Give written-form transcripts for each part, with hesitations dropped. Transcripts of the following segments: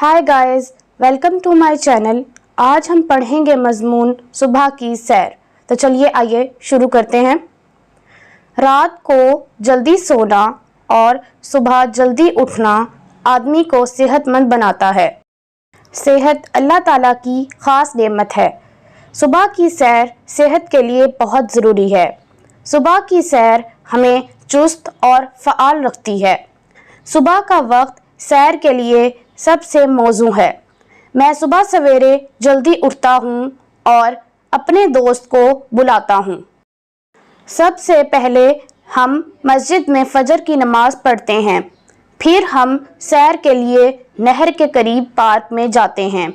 Hi guys, welcome to my channel. आज हम पढ़ेंगे मजमून सुबह की सैर। तो चलिए आइए शुरू करते हैं। रात को जल्दी सोना और सुबह जल्दी उठना आदमी को सेहतमंद बनाता है। सेहत अल्लाह ताला की ख़ास नेमत है। सुबह की सैर सेहत के लिए बहुत ज़रूरी है। सुबह की सैर हमें चुस्त और फ़आल रखती है। सुबह का वक्त सैर के लिए सबसे मौजू है। मैं सुबह सवेरे जल्दी उठता हूँ और अपने दोस्त को बुलाता हूँ। सबसे पहले हम मस्जिद में फजर की नमाज पढ़ते हैं। फिर हम सैर के लिए नहर के करीब पार्क में जाते हैं।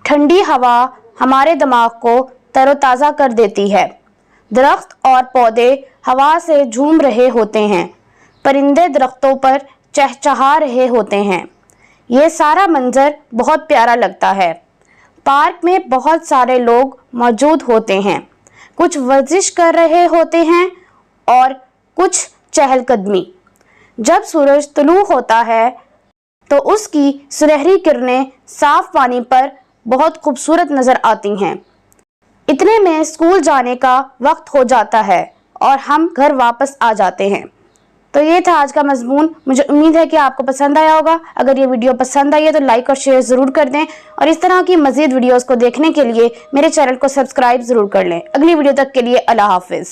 ठंडी हवा हमारे दिमाग को तरोताज़ा कर देती है। दरख्त और पौधे हवा से झूम रहे होते हैं। परिंदे दरख्तों पर चहचहा रहे होते हैं। ये सारा मंजर बहुत प्यारा लगता है। पार्क में बहुत सारे लोग मौजूद होते हैं। कुछ वर्जिश कर रहे होते हैं और कुछ चहलकदमी। जब सूरज तुलू होता है तो उसकी सुनहरी किरणें साफ पानी पर बहुत खूबसूरत नज़र आती हैं। इतने में स्कूल जाने का वक्त हो जाता है और हम घर वापस आ जाते हैं। तो ये था आज का मजमून। मुझे उम्मीद है कि आपको पसंद आया होगा। अगर ये वीडियो पसंद आई है तो लाइक और शेयर ज़रूर कर दें और इस तरह की मज़ीद वीडियोस को देखने के लिए मेरे चैनल को सब्सक्राइब ज़रूर कर लें। अगली वीडियो तक के लिए अल्लाह हाफिज़।